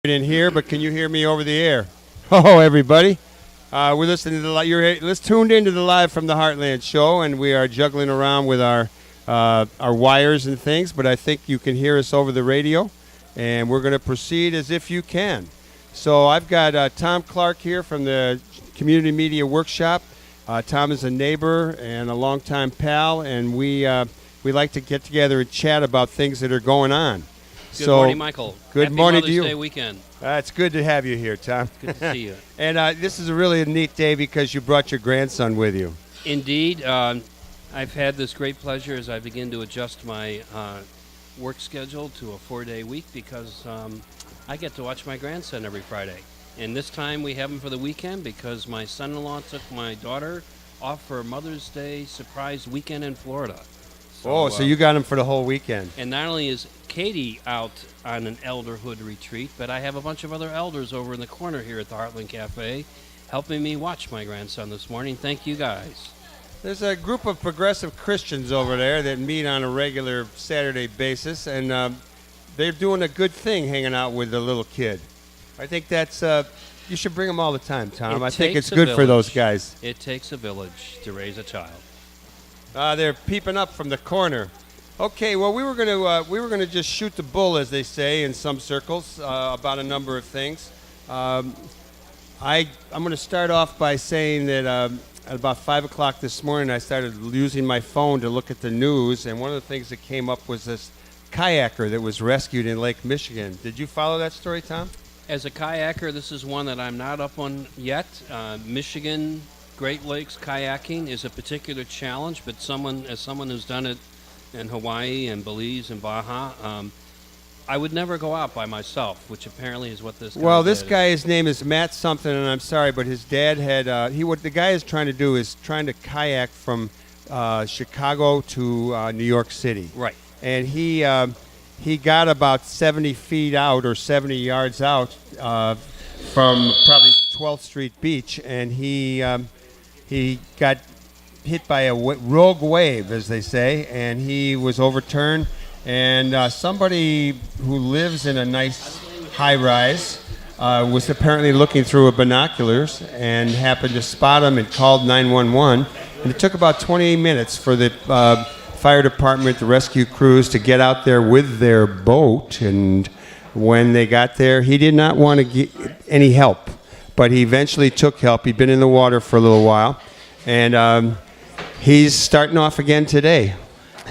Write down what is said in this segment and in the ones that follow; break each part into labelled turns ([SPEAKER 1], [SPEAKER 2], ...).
[SPEAKER 1] in here, but can you hear me over the air? Oh, everybody. We're listening to let's tuned into the Live from the Heartland show, and we are juggling around with our wires and things, but I think you can hear us over the radio, and we're going to proceed as if you can. So I've got Thom Clark here from the Community Media Workshop. Thom is a neighbor and a longtime pal, and we like to get together and chat about things that are going on.
[SPEAKER 2] Good morning, Michael.
[SPEAKER 1] Good morning to you.
[SPEAKER 2] Happy Mother's Day weekend.
[SPEAKER 1] It's good to have you here, Thom.
[SPEAKER 2] Good to see you.
[SPEAKER 1] And this is a really neat day because you brought your grandson with you.
[SPEAKER 2] Indeed. I've had this great pleasure as I begin to adjust my work schedule to a 4-day week because I get to watch my grandson every Friday. And this time we have him for the weekend because my son-in-law took my daughter off for a Mother's Day surprise weekend in Florida.
[SPEAKER 1] So you got him for the whole weekend.
[SPEAKER 2] And not only is Katie out on an elderhood retreat, but I have a bunch of other elders over in the corner here at the Heartland Cafe helping me watch my grandson this morning. Thank you, guys.
[SPEAKER 1] There's a group of progressive Christians over there that meet on a regular Saturday basis, and they're doing a good thing hanging out with the little kid. I think that's you should bring them all the time, Thom. I think it's good for those guys.
[SPEAKER 2] It takes a village to raise a child.
[SPEAKER 1] They're peeping up from the corner. Okay, well, we were gonna just shoot the bull, as they say in some circles, about a number of things. I'm going to start off by saying that at about 5 o'clock this morning, I started using my phone to look at the news, and one of the things that came up was this kayaker that was rescued in Lake Michigan. Did you follow that story, Thom?
[SPEAKER 2] As a kayaker, this is one that I'm not up on yet. Michigan Great Lakes kayaking is a particular challenge, but as someone who's done it in Hawaii and Belize and Baja, I would never go out by myself, which apparently is what this guy
[SPEAKER 1] Well, this
[SPEAKER 2] did.
[SPEAKER 1] guy, his name is Matt something, and I'm sorry, but his dad had, what the guy is trying to do is trying to kayak from Chicago to New York City.
[SPEAKER 2] Right.
[SPEAKER 1] And he got about 70 feet out or 70 yards out from probably 12th Street Beach, and he got hit by a rogue wave, as they say, and he was overturned. And somebody who lives in a nice high-rise was apparently looking through binoculars and happened to spot him and called 911. And it took about 20 minutes for the fire department, the rescue crews, to get out there with their boat. And when they got there, he did not want to get any help, but he eventually took help. He'd been in the water for a little while, and he's starting off again today.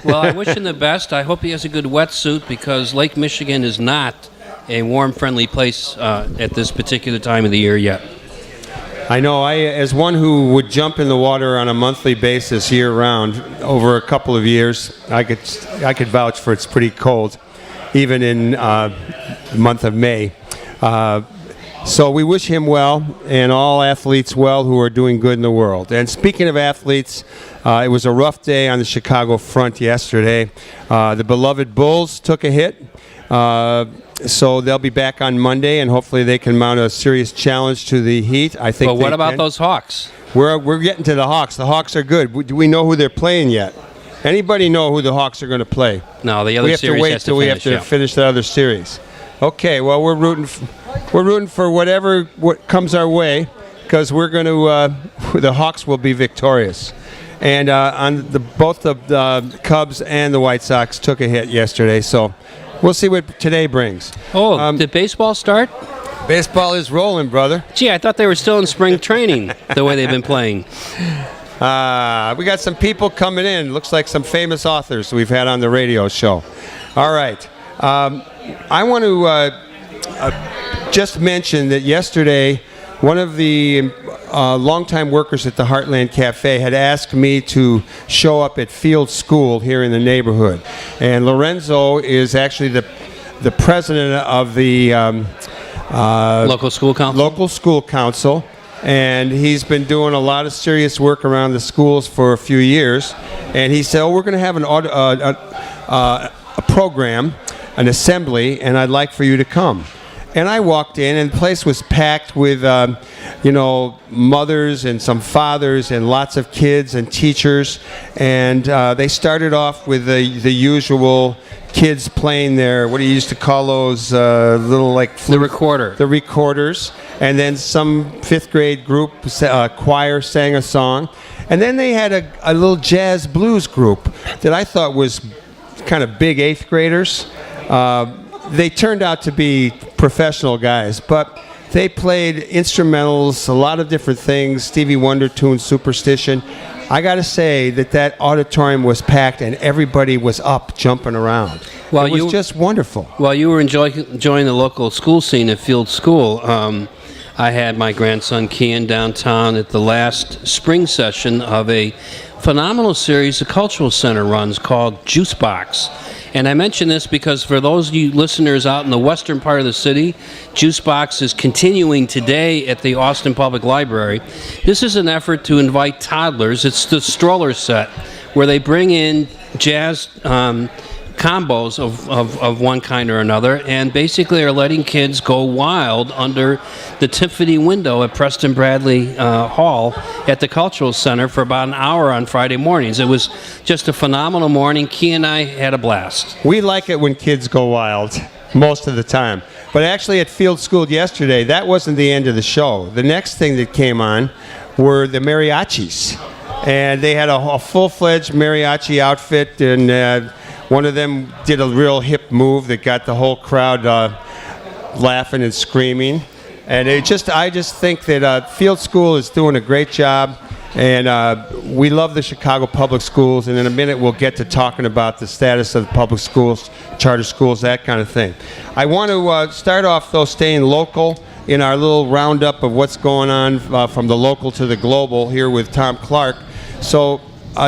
[SPEAKER 2] Well, I wish him the best. I hope he has a good wetsuit because Lake Michigan is not a warm, friendly place at this particular time of the year yet.
[SPEAKER 1] I know. As one who would jump in the water on a monthly basis year-round over a couple of years, I could vouch for it's pretty cold, even in the month of May. So we wish him well and all athletes well who are doing good in the world. And speaking of athletes, it was a rough day on the Chicago front yesterday. The beloved Bulls took a hit, so they'll be back on Monday, and hopefully they can mount a serious challenge to the Heat. I think.
[SPEAKER 2] But what about those Hawks?
[SPEAKER 1] We're getting to the Hawks. The Hawks are good. Do we know who they're playing yet? Anybody know who the Hawks are going to play?
[SPEAKER 2] No, the other series has to finish.
[SPEAKER 1] We have to finish the other series. Okay, well, we're rooting for what comes our way, because we're going to the Hawks will be victorious. And both the Cubs and the White Sox took a hit yesterday, so we'll see what today brings.
[SPEAKER 2] Oh, did baseball start?
[SPEAKER 1] Baseball is rolling, brother.
[SPEAKER 2] Gee, I thought they were still in spring training the way they've been playing.
[SPEAKER 1] We got some people coming in. Looks like some famous authors we've had on the radio show. All right. I want to just mention that yesterday, one of the longtime workers at the Heartland Cafe had asked me to show up at Field School here in the neighborhood. And Lorenzo is actually the president of the
[SPEAKER 2] Local School Council.
[SPEAKER 1] And he's been doing a lot of serious work around the schools for a few years. And he said, we're going to have a program, an assembly, and I'd like for you to come. And I walked in, and the place was packed with, mothers and some fathers and lots of kids and teachers. And they started off with the usual kids playing their, what do you used to call those little like
[SPEAKER 2] The recorder.
[SPEAKER 1] the recorders, and then some fifth grade group choir sang a song, and then they had a little jazz blues group that I thought was kind of big eighth graders. They turned out to be professional guys, but they played instrumentals, a lot of different things, Stevie Wonder tunes, Superstition. I got to say that auditorium was packed and everybody was up jumping around.
[SPEAKER 2] Well,
[SPEAKER 1] it was just wonderful.
[SPEAKER 2] While you were enjoying the local school scene at Field School, I had my grandson Kian downtown at the last spring session of a phenomenal series the Cultural Center runs called Juice Box. And I mention this because for those of you listeners out in the western part of the city, Juice Box is continuing today at the Austin Public Library. This is an effort to invite toddlers. It's the stroller set where they bring in jazz combos of one kind or another, and basically are letting kids go wild under the Tiffany window at Preston Bradley Hall at the Cultural Center for about an hour on Friday mornings. It was just a phenomenal morning. Key and I had a blast.
[SPEAKER 1] We like it when kids go wild most of the time. But actually at Field School yesterday, that wasn't the end of the show. The next thing that came on were the mariachis. And they had a full-fledged mariachi outfit, and one of them did a real hip move that got the whole crowd laughing and screaming. And I just think that Field School is doing a great job, and we love the Chicago Public Schools. And in a minute, we'll get to talking about the status of the public schools, charter schools, that kind of thing. I want to start off, though, staying local in our little roundup of what's going on from the local to the global here with Thom Clark. So,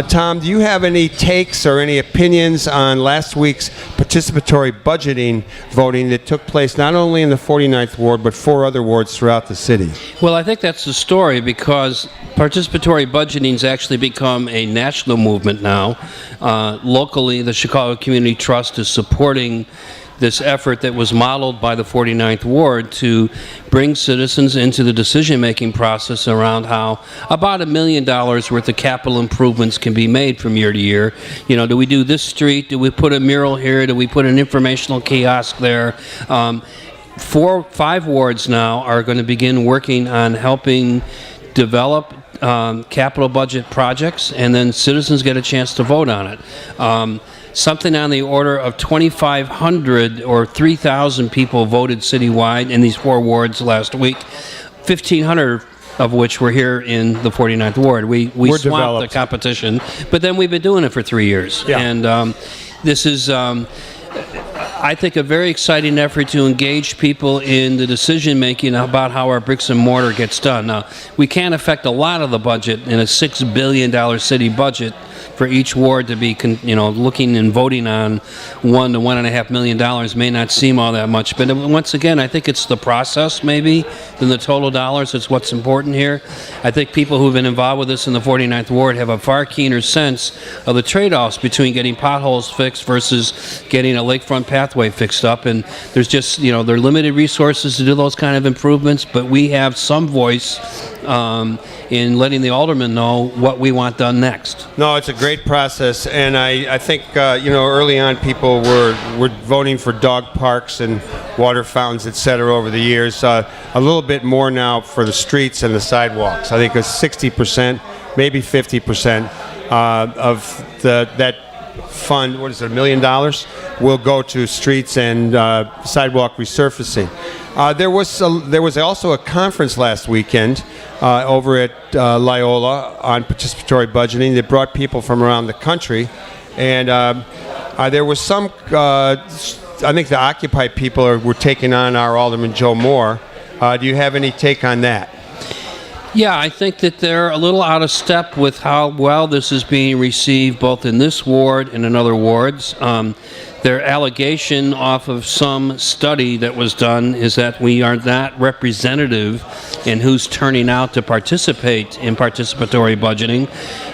[SPEAKER 1] Tom, do you have any takes or any opinions on last week's participatory budgeting voting that took place not only in the 49th Ward, but 4 other wards throughout the city?
[SPEAKER 2] Well, I think that's the story because participatory budgeting has actually become a national movement now. Locally, the Chicago Community Trust is supporting this effort that was modeled by the 49th Ward to bring citizens into the decision-making process around how about $1 million worth of capital improvements can be made from year to year. You know, do we do this street? Do we put a mural here? Do we put an informational kiosk there? 5 wards now are going to begin working on helping develop capital budget projects, and then citizens get a chance to vote on it. Something on the order of 2,500 or 3,000 people voted citywide in these 4 wards last week, 1,500 of which were here in the 49th Ward. We swamped
[SPEAKER 1] developed.
[SPEAKER 2] the competition, but then we've been doing it for 3 years.
[SPEAKER 1] Yeah.
[SPEAKER 2] And this is, I think, a very exciting effort to engage people in the decision-making about how our bricks and mortar gets done. Now, we can't affect a lot of the budget in a $6 billion city budget for each ward to be, looking and voting on $1 to $1.5 million may not seem all that much. But once again, I think it's the process maybe than the total dollars. It's what's important here. I think people who've been involved with this in the 49th Ward have a far keener sense of the trade-offs between getting potholes fixed versus getting a lakefront pathway fixed up. And there's just, there are limited resources to do those kind of improvements, but we have some voice in letting the aldermen know what we want done next.
[SPEAKER 1] No, it's a great process, and I think early on people were voting for dog parks and water fountains, etc. over the years. A little bit more now for the streets and the sidewalks. I think it's 60%, maybe 50% of that fund. What is it? $1 million will go to streets and sidewalk resurfacing. There was also a conference last weekend over at Loyola on participatory budgeting that brought people from around the country, and there was some. I think the Occupy people were taking on our Alderman Joe Moore. Do you have any take on that?
[SPEAKER 2] Yeah, I think that they're a little out of step with how well this is being received both in this ward and in other wards. Their allegation off of some study that was done is that we are not representative in who's turning out to participate in participatory budgeting.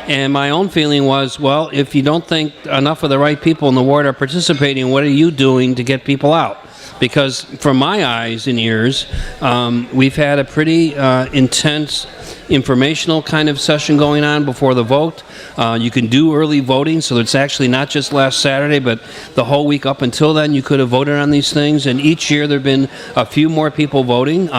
[SPEAKER 2] And my own feeling was, well, if you don't think enough of the right people in the ward are participating, what are you doing to get people out? Because from my eyes and ears, we've had a pretty intense informational kind of session going on before the vote. You can do early voting, so it's actually not just last Saturday, but the whole week up until then you could have voted on these things. And each year there have been a few more people voting.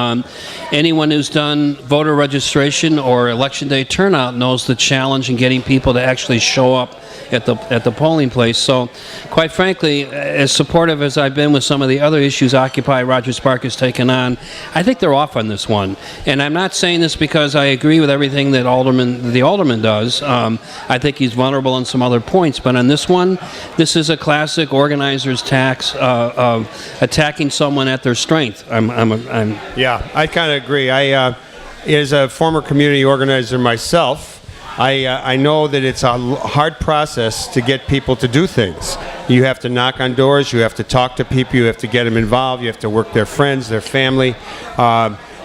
[SPEAKER 2] Anyone who's done voter registration or election day turnout knows the challenge in getting people to actually show up at the polling place. So, quite frankly, as supportive as I've been with some of the other issues Occupy Rogers Park has taken on, I think they're off on this one. And I'm not saying this because I agree with everything that the alderman does. I think he's vulnerable on some other points, but on this one, this is a classic organizer's tax of attacking someone at their strength.
[SPEAKER 1] Yeah, I kind of agree. As a former community organizer myself, I know that it's a hard process to get people to do things. You have to knock on doors, you have to talk to people, you have to get them involved, you have to work their friends, their family.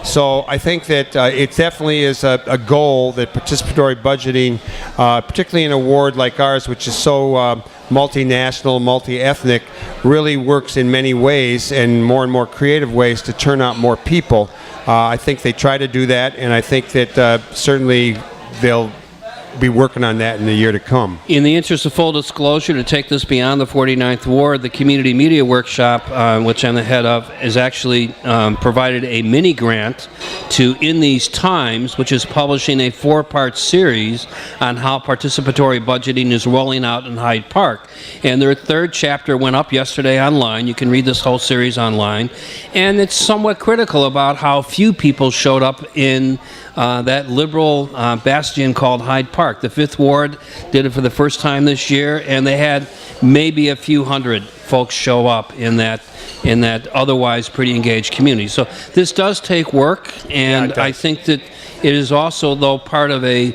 [SPEAKER 1] So I think that it definitely is a goal that participatory budgeting, particularly in a ward like ours, which is so multinational, multi-ethnic, really works in many ways and more creative ways to turn out more people. I think they try to do that, and I think that certainly they'll be working on that in the year to come.
[SPEAKER 2] In the interest of full disclosure, to take this beyond the 49th Ward, the Community Media Workshop, which I'm the head of, has actually provided a mini grant to In These Times, which is publishing a 4-part series on how participatory budgeting is rolling out in Hyde Park. And their 3rd chapter went up yesterday online. You can read this whole series online. And it's somewhat critical about how few people showed up in that liberal bastion called Hyde Park. The 5th Ward did it for the first time this year, and they had maybe a few hundred folks show up in that otherwise pretty engaged community. So this does take work, and I think that it is also, though, part of a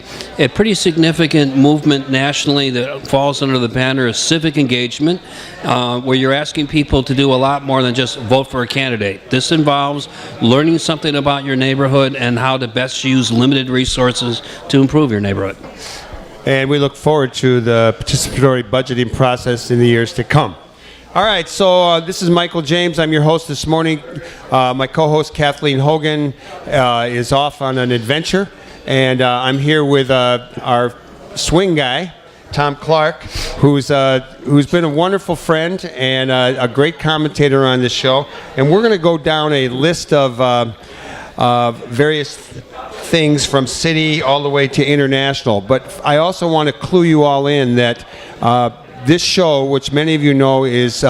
[SPEAKER 2] pretty significant movement nationally that falls under the banner of civic engagement, where you're asking people to do a lot more than just vote for a candidate. This involves learning something about your neighborhood and how to best use limited resources to improve your neighborhood.
[SPEAKER 1] And we look forward to the participatory budgeting process in the years to come. All right, so this is Michael James. I'm your host this morning. My co-host Kathleen Hogan is off on an adventure, and I'm here with our swing guy, Thom Clark, who's been a wonderful friend and a great commentator on this show. And we're going to go down a list of various things from city all the way to international. But I also want to clue you all in that this show, which many of you know, is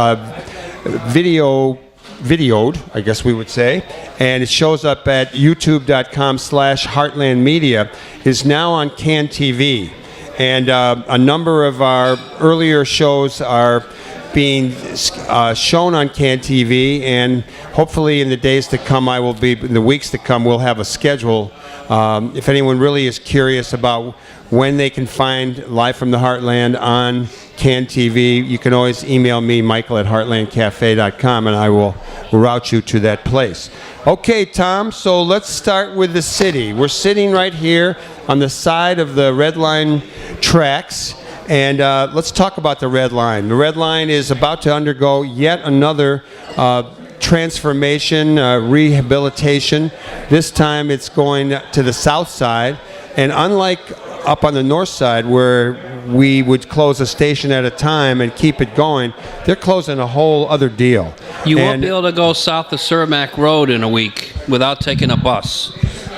[SPEAKER 1] videoed, I guess we would say, and it shows up at youtube.com/heartlandmedia, is now on CAN TV. And a number of our earlier shows are being shown on CAN TV, and hopefully in the days to come, in the weeks to come, we'll have a schedule. If anyone really is curious about when they can find Live from the Heartland on CAN TV, you can always email me, michael@heartlandcafe.com, and I will route you to that place. Okay, Tom, so let's start with the city. We're sitting right here on the side of the Red Line tracks, and let's talk about the Red Line. The Red Line is about to undergo yet another transformation, rehabilitation. This time it's going to the south side, and unlike up on the north side where we would close a station at a time and keep it going, they're closing a whole other deal.
[SPEAKER 2] You won't be able to go south of Cermak Road in a week without taking a bus.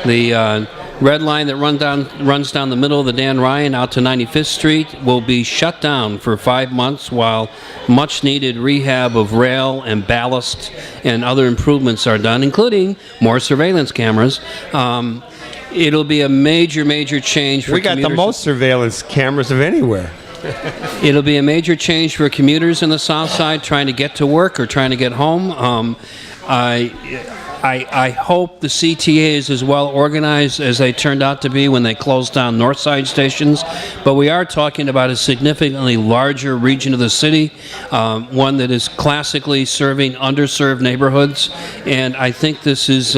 [SPEAKER 2] The Red Line that runs down the middle of the Dan Ryan out to 95th Street will be shut down for 5 months while much needed rehab of rail and ballast and other improvements are done, including more surveillance cameras. It'll be a major change for commuters.
[SPEAKER 1] We got the most surveillance cameras of anywhere.
[SPEAKER 2] It'll be a major change for commuters in the south side trying to get to work or trying to get home. I hope the CTA is as well organized as they turned out to be when they closed down north side stations, but we are talking about a significantly larger region of the city, one that is classically serving underserved neighborhoods, and I think this is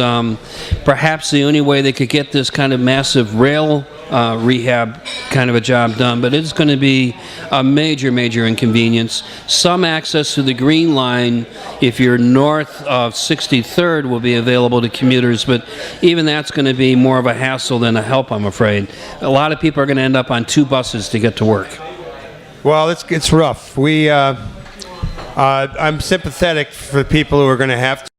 [SPEAKER 2] perhaps the only way they could get this kind of massive rail rehab kind of a job done, but it's going to be a major inconvenience. Some access to the Green Line, if you're north of 63rd, will be be available to commuters, but even that's going to be more of a hassle than a help, I'm afraid. A lot of people are going to end up on 2 buses to get to work.
[SPEAKER 1] Well, it's rough. I'm sympathetic for the people who are going to have to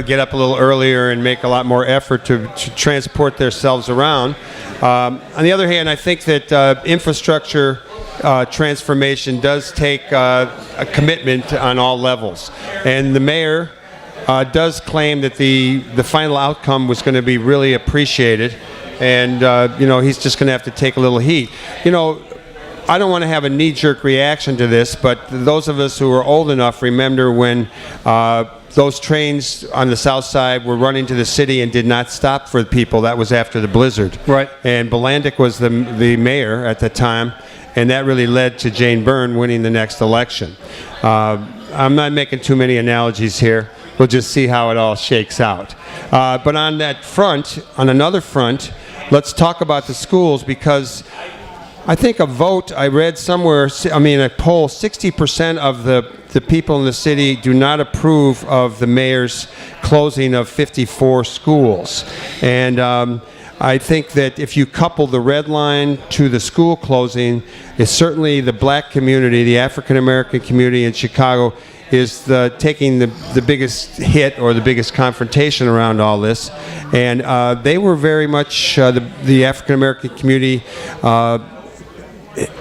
[SPEAKER 1] get up a little earlier and make a lot more effort to transport themselves around. On the other hand, I think that infrastructure transformation does take a commitment on all levels. And the mayor does claim that the final outcome was going to be really appreciated. And, he's just going to have to take a little heat. I don't want to have a knee-jerk reaction to this, but those of us who are old enough remember when those trains on the south side were running to the city and did not stop for people. That was after the blizzard.
[SPEAKER 2] Right.
[SPEAKER 1] And Bolandic was the mayor at the time, and that really led to Jane Byrne winning the next election. I'm not making too many analogies here. We'll just see how it all shakes out. But on another front, let's talk about the schools, because I think a poll, 60% of the people in the city do not approve of the mayor's closing of 54 schools. And I think that if you couple the red line to the school closing, it's certainly the black community, the African American community in Chicago, is taking the biggest hit or the biggest confrontation around all this. And they were very much, the African American community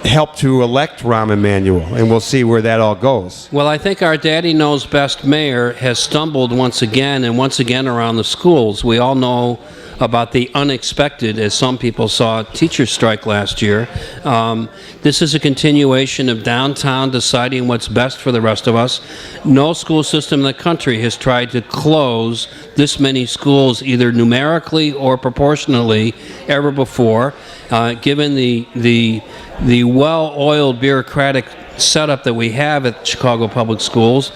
[SPEAKER 1] helped to elect Rahm Emanuel, and we'll see where that all goes.
[SPEAKER 2] Well, I think our daddy knows best mayor has stumbled once again around the schools. We all know about the unexpected, as some people saw, teacher strike last year. This is a continuation of downtown deciding what's best for the rest of us. No school system in the country has tried to close this many schools, either numerically or proportionally, ever before. Given the well-oiled bureaucratic setup that we have at Chicago Public Schools,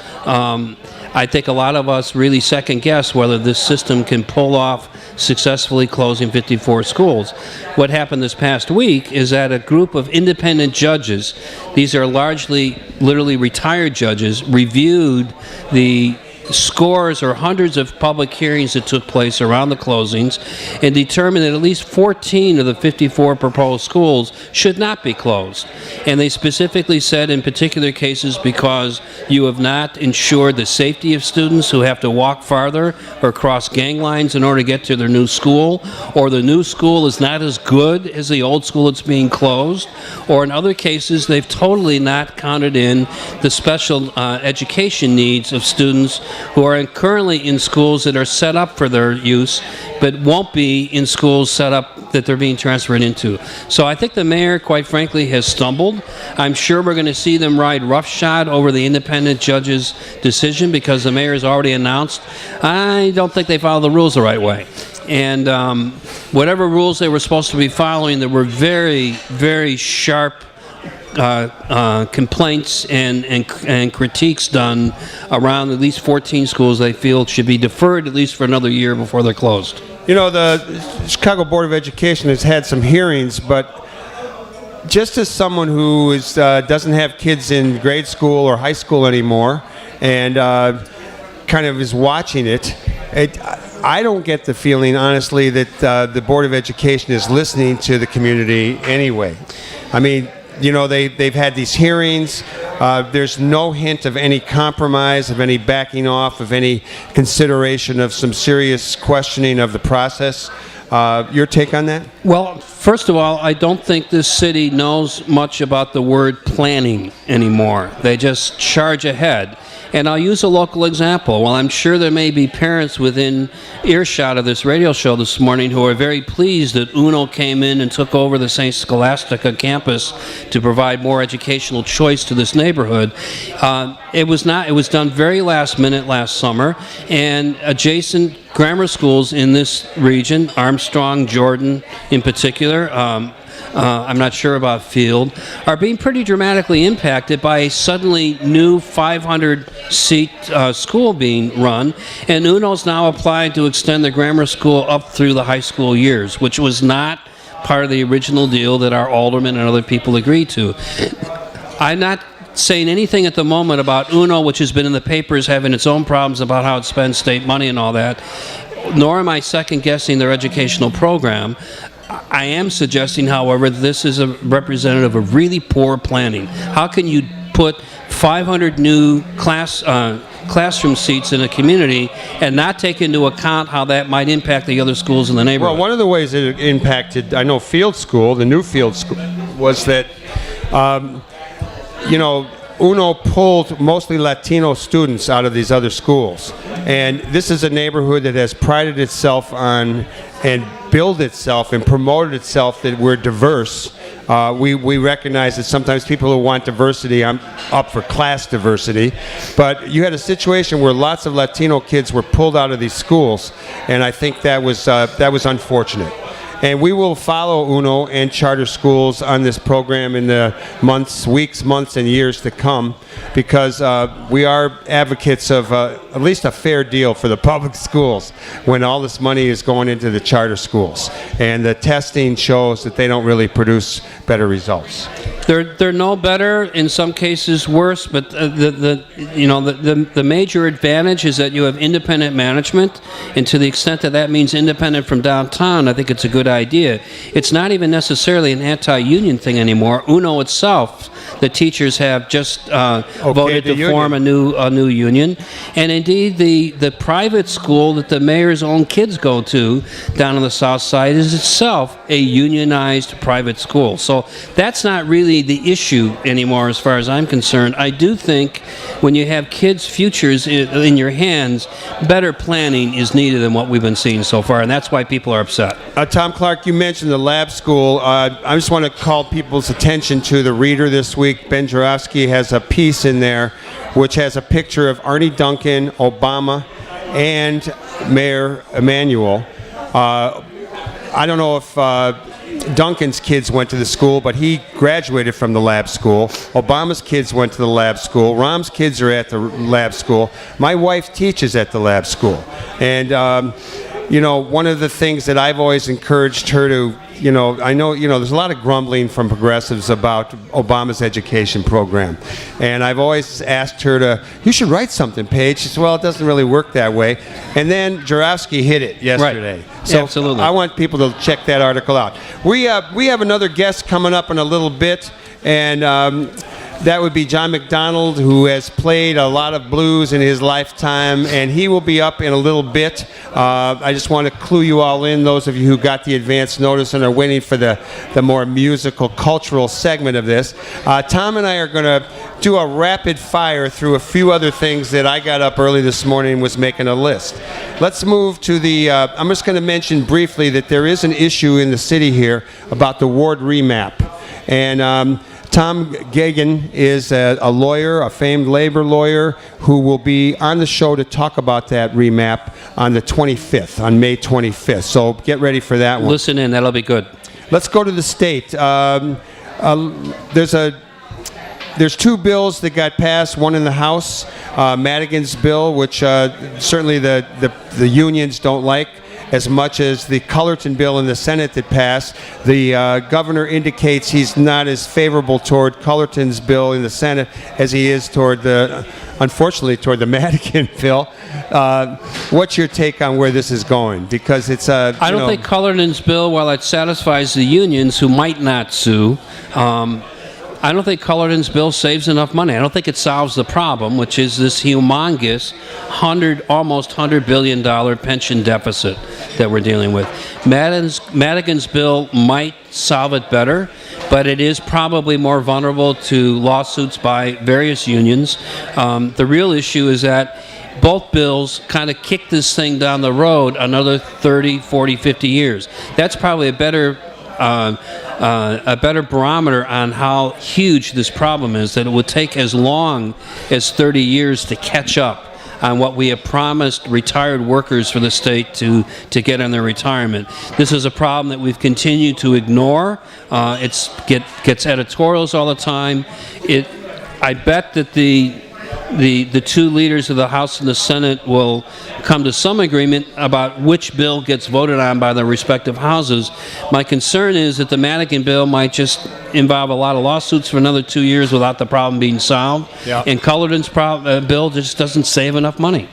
[SPEAKER 2] I think a lot of us really second guess whether this system can pull off successfully closing 54 schools. What happened this past week is that a group of independent judges, these are largely literally retired judges, reviewed the scores or hundreds of public hearings that took place around the closings and determined that at least 14 of the 54 proposed schools should not be closed. And they specifically said in particular cases because you have not ensured the safety of students who have to walk farther or cross gang lines in order to get to their new school, or the new school is not as good as the old school that's being closed, or in other cases they've totally not counted in the special education needs of students who are currently in schools that are set up for their use, but won't be in schools set up that they're being transferred into. So I think the mayor, quite frankly, has stumbled. I'm sure we're going to see them ride roughshod over the independent judge's decision, because the mayor has already announced, I don't think they follow the rules the right way. And whatever rules they were supposed to be following, there were very, very sharp complaints and critiques done around at least 14 schools they feel should be deferred at least for another year before they're closed.
[SPEAKER 1] The Chicago Board of Education has had some hearings, but just as someone who doesn't have kids in grade school or high school anymore and kind of is watching it, I don't get the feeling, honestly, that the Board of Education is listening to the community anyway. I mean, they've had these hearings. There's no hint of any compromise, of any backing off, of any consideration of some serious questioning of the process. Your take on that?
[SPEAKER 2] Well, first of all, I don't think this city knows much about the word planning anymore. They just charge ahead. And I'll use a local example. While I'm sure there may be parents within earshot of this radio show this morning who are very pleased that UNO came in and took over the St. Scholastica campus to provide more educational choice to this neighborhood, it was done very last minute last summer, and adjacent grammar schools in this region, Armstrong, Jordan in particular, I'm not sure about Field, are being pretty dramatically impacted by a suddenly new 500-seat school being run, and UNO's now applied to extend the grammar school up through the high school years, which was not part of the original deal that our aldermen and other people agreed to. I'm not saying anything at the moment about UNO, which has been in the papers having its own problems about how it spends state money and all that, nor am I second-guessing their educational program. I am suggesting, however, this is a representative of really poor planning. How can you put 500 new classroom seats in a community and not take into account how that might impact the other schools in the neighborhood?
[SPEAKER 1] Well, one of the ways it impacted, I know Field School, the new Field School, was that, UNO pulled mostly Latino students out of these other schools. And this is a neighborhood that has prided itself on and built itself and promoted itself that we're diverse. We recognize that sometimes people who want diversity, I'm up for class diversity, but you had a situation where lots of Latino kids were pulled out of these schools, and I think that was unfortunate. And we will follow UNO and charter schools on this program in the weeks, months, and years to come, because we are advocates of at least a fair deal for the public schools when all this money is going into the charter schools. And the testing shows that they don't really produce better results.
[SPEAKER 2] They're no better, in some cases worse, but the major advantage is that you have independent management, and to the extent that that means independent from downtown, I think it's a good idea. It's not even necessarily an anti-union thing anymore. UNO itself, the teachers have just voted to form a new union, and indeed the private school that the mayor's own kids go to down on the south side is itself a unionized private school. So that's not really the issue anymore as far as I'm concerned. I do think when you have kids' futures in your hands, better planning is needed than what we've been seeing so far, and that's why people are upset.
[SPEAKER 1] Thom Clark, you mentioned the lab school. I just want to call people's attention to the Reader this week. Ben Jarofsky has a piece in there which has a picture of Arnie Duncan, Obama, and Mayor Emanuel. I don't know if Duncan's kids went to the school, but he graduated from the lab school. Obama's kids went to the lab school. Rahm's kids are at the lab school. My wife teaches at the lab school. And, one of the things that I've always encouraged her to, I know, there's a lot of grumbling from progressives about Obama's education program. And I've always asked her you should write something, Paige. She said, well, it doesn't really work that way. And then Jarofsky hit it yesterday.
[SPEAKER 2] Right.
[SPEAKER 1] So
[SPEAKER 2] absolutely.
[SPEAKER 1] I want people to check that article out. We have another guest coming up in a little bit, and that would be John McDonald, who has played a lot of blues in his lifetime, and he will be up in a little bit. I just want to clue you all in, those of you who got the advance notice and are waiting for the more musical, cultural segment of this. Tom and I are going to do a rapid fire through a few other things that I got up early this morning and was making a list. Let's move to I'm just going to mention briefly that there is an issue in the city here about the ward remap. And Tom Gagan is a lawyer, a famed labor lawyer, who will be on the show to talk about that remap on the 25th, on May 25th. So get ready for that one.
[SPEAKER 2] Listen in, that'll be good.
[SPEAKER 1] Let's go to the state. There's two bills that got passed, one in the House, Madigan's bill, which certainly the unions don't like as much as the Cullerton bill in the Senate that passed. The governor indicates he's not as favorable toward Cullerton's bill in the Senate as he is unfortunately, toward the Madigan bill. What's your take on where this is going? Because it's
[SPEAKER 2] I don't think Cullerton's bill, while it satisfies the unions who might not sue, I don't think Cullerton's bill saves enough money. I don't think it solves the problem, which is this humongous almost $100 billion pension deficit that we're dealing with. Madigan's bill might solve it better, but it is probably more vulnerable to lawsuits by various unions. The real issue is that both bills kind of kick this thing down the road another 30, 40, 50 years. That's probably a better barometer on how huge this problem is, that it would take as long as 30 years to catch up on what we have promised retired workers for the state to get on their retirement. This is a problem that we've continued to ignore. It gets editorials all the time. I bet that the the two leaders of the House and the Senate will come to some agreement about which bill gets voted on by the respective houses. My concern is that the Madigan bill might just involve a lot of lawsuits for another 2 years without the problem being solved.
[SPEAKER 1] Yeah.
[SPEAKER 2] And Cullerton's bill just doesn't save enough money.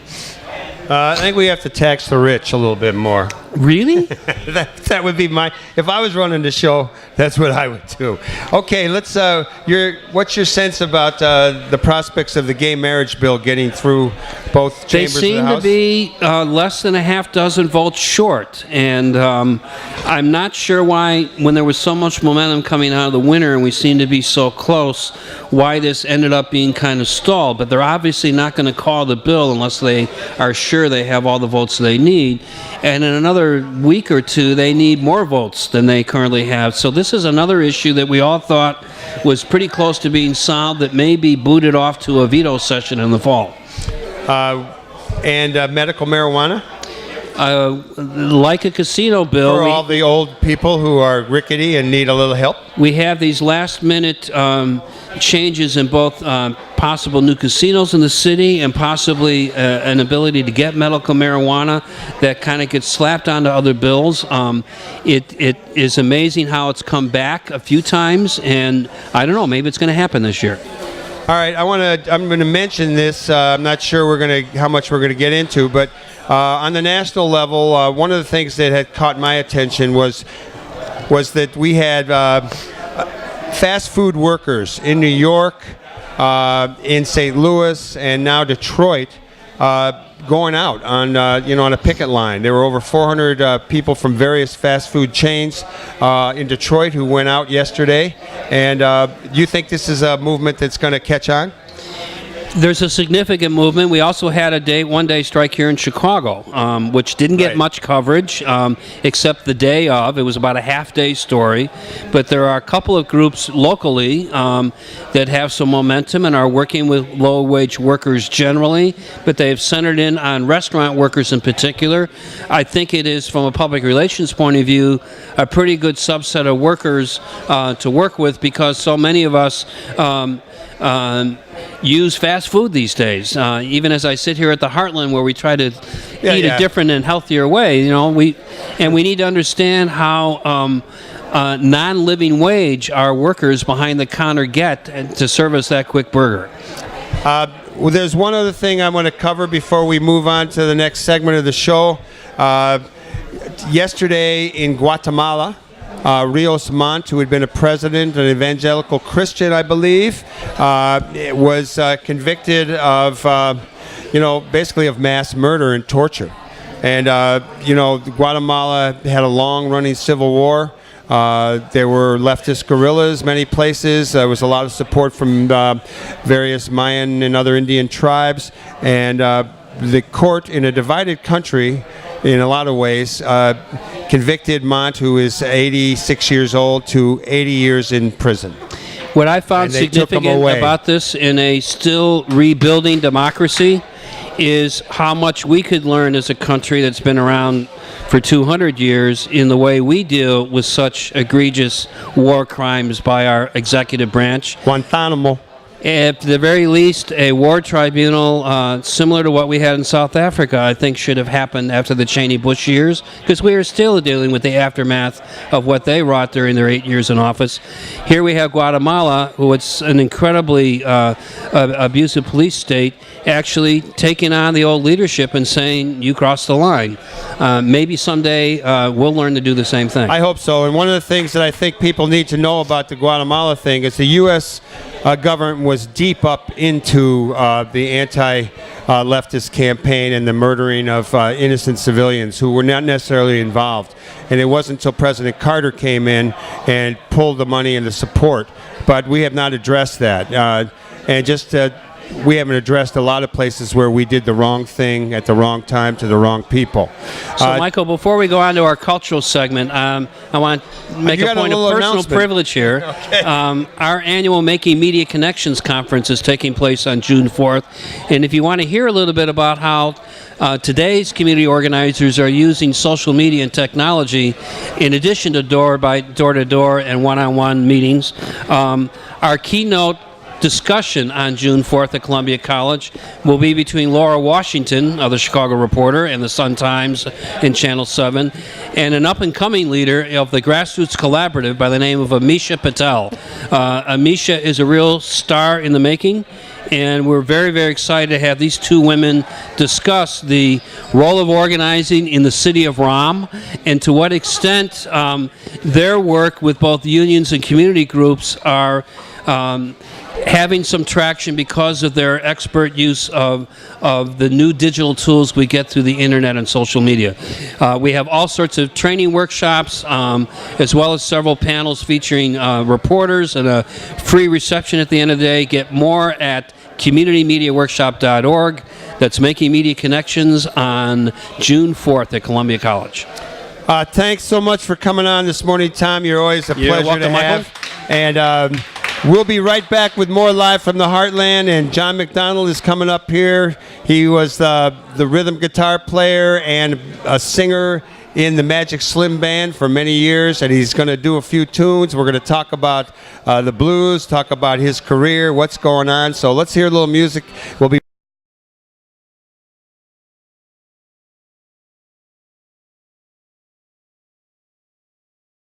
[SPEAKER 1] I think we have to tax the rich a little bit more.
[SPEAKER 2] Really?
[SPEAKER 1] that would be my. If I was running the show, that's what I would do. Okay, let's. What's your sense about the prospects of the gay marriage bill getting through both chambers of the House?
[SPEAKER 2] They seem to be less than a half dozen votes short, and I'm not sure why, when there was so much momentum coming out of the winter and we seem to be so close, why this ended up being kind of stalled. But they're obviously not going to call the bill unless they are sure they have all the votes they need. And in another week or two, they need more votes than they currently have. So this is another issue that we all thought was pretty close to being solved that may be booted off to a veto session in the fall.
[SPEAKER 1] And medical marijuana?
[SPEAKER 2] Like a casino bill.
[SPEAKER 1] For all the old people who are rickety and need a little help?
[SPEAKER 2] We have these last-minute changes in both possible new casinos in the city and possibly an ability to get medical marijuana that kind of gets slapped onto other bills. It is amazing how it's come back a few times, and I don't know, maybe it's going to happen this year.
[SPEAKER 1] All right, I'm going to mention this. I'm not sure how much we're going to get into, but on the national level, one of the things that had caught my attention was that we had fast food workers in New York, in St. Louis, and now Detroit, going out on on a picket line. There were over 400 people from various fast food chains in Detroit who went out yesterday. And do you think this is a movement that's going to catch on?
[SPEAKER 2] There's a significant movement. We also had a one-day strike here in Chicago, which didn't get much coverage, except the day of. It was about a half-day story. But there are a couple of groups locally that have some momentum and are working with low-wage workers generally, but they've centered in on restaurant workers in particular. I think it is, from a public relations point of view, a pretty good subset of workers to work with, because so many of us use fast food these days. Even as I sit here at the Heartland, where we try to eat a different and healthier way, we need to understand how non-living wage our workers behind the counter get to service that quick burger.
[SPEAKER 1] Well, there's one other thing I want to cover before we move on to the next segment of the show. Yesterday in Guatemala, Rios Montt, who had been a president, an evangelical Christian, I believe, was convicted of, basically of mass murder and torture. And, Guatemala had a long-running civil war. There were leftist guerrillas many places. There was a lot of support from various Mayan and other Indian tribes. And the court, in a divided country, in a lot of ways, convicted Montt, who is 86 years old, to 80 years in prison.
[SPEAKER 2] What I found significant about this in a still rebuilding democracy is how much we could learn as a country that's been around for 200 years in the way we deal with such egregious war crimes by our executive branch.
[SPEAKER 1] Guantanamo.
[SPEAKER 2] At the very least, a war tribunal similar to what we had in South Africa, I think, should have happened after the Cheney-Bush years, because we are still dealing with the aftermath of what they wrought during their 8 years in office. Here we have Guatemala, who it's an incredibly abusive police state, actually taking on the old leadership and saying, you crossed the line. Maybe someday we'll learn to do the same thing.
[SPEAKER 1] I hope so. And one of the things that I think people need to know about the Guatemala thing is the U.S. Government was deep up into the anti-leftist campaign and the murdering of innocent civilians who were not necessarily involved. And it wasn't until President Carter came in and pulled the money and the support. But we have not addressed that. We haven't addressed a lot of places where we did the wrong thing at the wrong time to the wrong people.
[SPEAKER 2] So, Michael, before we go on to our cultural segment, I want to make a point of personal privilege here.
[SPEAKER 1] Okay.
[SPEAKER 2] Our annual Making Media Connections Conference is taking place on June 4th. And if you want to hear a little bit about how today's community organizers are using social media and technology, in addition to door-to-door and one-on-one meetings, our keynote discussion on June 4th at Columbia College will be between Laura Washington of the Chicago Reporter and the Sun-Times in Channel 7, and an up-and-coming leader of the Grassroots Collaborative by the name of Amisha Patel. Amisha is a real star in the making, and we're very, very excited to have these two women discuss the role of organizing in the city of Rahm and to what extent their work with both unions and community groups are having some traction because of their expert use of the new digital tools we get through the internet and social media. We have all sorts of training workshops, as well as several panels featuring reporters and a free reception at the end of the day. Get more at communitymediaworkshop.org. That's Making Media Connections on June 4th at Columbia College.
[SPEAKER 1] Thanks so much for coming on this morning, Tom. You're always a pleasure
[SPEAKER 2] welcome,
[SPEAKER 1] to have. And we'll be right back with more Live from the Heartland. And John McDonald is coming up here. He was the rhythm guitar player and a singer in the Magic Slim Band for many years, and he's going to do a few tunes. We're going to talk about the blues, talk about his career, what's going on. So let's hear a little music. We'll be